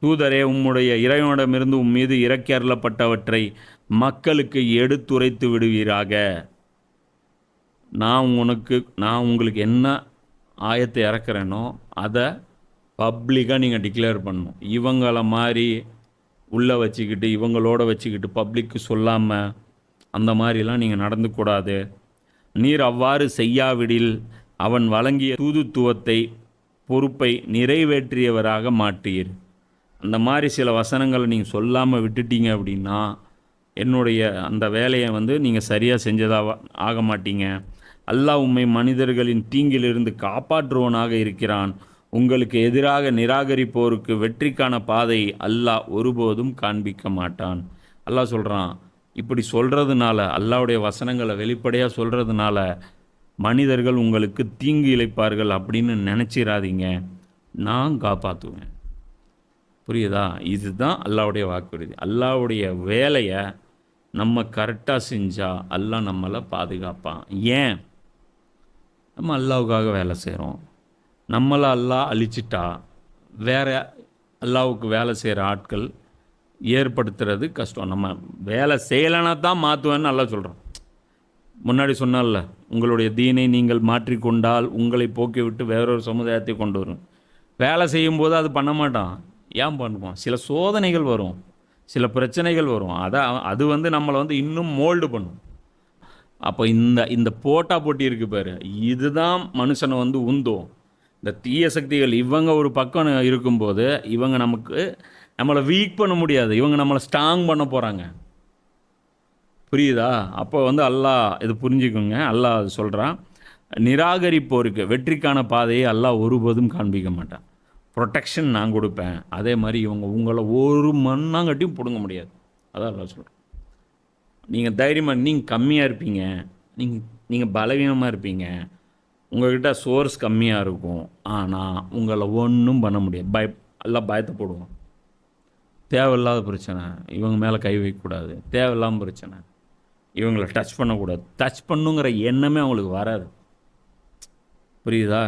தூதரே, உம்முடைய இறைவனிடமிருந்து உம்மீது இறக்கி அருளப்பட்டவற்றை மக்களுக்கு எடுத்துரைத்து விடுவீராக. நான் உங்களுக்கு என்ன ஆயத்தை இறக்குறேனோ அதை பப்ளிக்காக நீங்கள் டிக்ளேர் பண்ணணும். இவங்கள மாதிரி உள்ளே வச்சுக்கிட்டு இவங்களோட வச்சுக்கிட்டு பப்ளிக்கு சொல்லாமல் அந்த மாதிரிலாம் நீங்கள் நடந்துக்கூடாது. நீர் அவ்வாறு செய்யாவிடில் அவன் வழங்கிய தூதுத்துவத்தை பொறுப்பை நிறைவேற்றியவராக மாட்டீர். அந்த மாதிரி சில வசனங்களை நீங்கள் சொல்லாமல் விட்டுட்டீங்க அப்படின்னா என்னுடைய அந்த வேலையை நீங்கள் சரியாக செஞ்சதாக ஆக மாட்டீங்க. அல்லாஹ் உம்மை மனிதர்களின் தீங்கிலிருந்து காப்பாற்றுவனாக இருக்கிறான். உங்களுக்கு எதிராக நிராகரிப்போருக்கு வெற்றிக்கான பாதை அல்லாஹ் ஒருபோதும் காண்பிக்க மாட்டான். அல்லாஹ் சொல்கிறான், இப்படி சொல்கிறதுனால, அல்லாஹ்வுடைய வசனங்களை வெளிப்படையாக சொல்கிறதுனால மனிதர்கள் உங்களுக்கு தீங்கு இழைப்பார்கள் அப்படின்னு நினச்சிடாதீங்க. நான் காப்பாற்றுவேன். புரியுதா? இதுதான் அல்லாஹ்வுடைய வாக்குறுதி. அல்லாஹ்வுடைய வேலையை நம்ம கரெக்டாக செஞ்சால் அல்லாஹ் நம்மளை பாதுகாப்பான். ஏன்? நம்ம அல்லாஹ்வுக்காக வேலை செய்கிறோம். நம்மளை அல்லாஹ் அழிச்சிட்டா வேறு அல்லாஹ்வுக்கு வேலை செய்கிற ஆட்கள் ஏற்படுத்துறது கஷ்டம். நம்ம வேலை செய்யலைன்னா தான் மாற்றுவேன்னு அல்லாஹ் சொல்கிறோம். முன்னாடி சொன்னால, உங்களுடைய தீனை நீங்கள் மாற்றிக்கொண்டால் உங்களை போக்கிவிட்டு வேறொரு சமுதாயத்தை கொண்டு வரும். வேலை செய்யும்போது அது பண்ண மாட்டான். ஏன் பண்ணுவோம்? சில சோதனைகள் வரும், சில பிரச்சனைகள் வரும். அது நம்மளை இன்னும் மோல்டு பண்ணும். அப்போ இந்த போட்டா போட்டி இருக்குது பாரு, இதுதான் மனுஷனை உந்தும். இந்த தீய சக்திகள் இவங்க ஒரு பக்கம் இருக்கும்போது இவங்க நம்மளை வீக் பண்ண முடியாது. இவங்க நம்மளை ஸ்ட்ராங் பண்ண போகிறாங்க. புரியுதா? அப்போ அல்லாஹ் இது புரிஞ்சுக்குங்க. அல்லாஹ் அது சொல்கிறான், நிராகரிப்போருக்கு வெற்றிக்கான பாதையை அல்லாஹ் ஒருபோதும் காண்பிக்க மாட்டான். ப்ரொடெக்ஷன் நான் கொடுப்பேன். அதே மாதிரி உங்களை ஒரு மண்ணாங்கட்டியும் பிடுங்க முடியாது. அதான் அல்லாஹ் சொல்கிறேன். நீங்கள் தைரியமாக, நீங்கள் கம்மியாக இருப்பீங்க, நீங்கள் பலவீனமாக இருப்பீங்க, உங்கள்கிட்ட சோர்ஸ் கம்மியாக இருக்கும், ஆனால் உங்களை ஒன்றும் பண்ண முடியாது. எல்லாம் பயத்தை போடுவோம். தேவையில்லாத பிரச்சனை, இவங்க மேலே கை வைக்கக்கூடாது, தேவையில்லாமல் பிரச்சனை, இவங்களை டச் பண்ணக்கூடாது. டச் பண்ணுங்கிற எண்ணமே அவங்களுக்கு வராது. புரியுதா?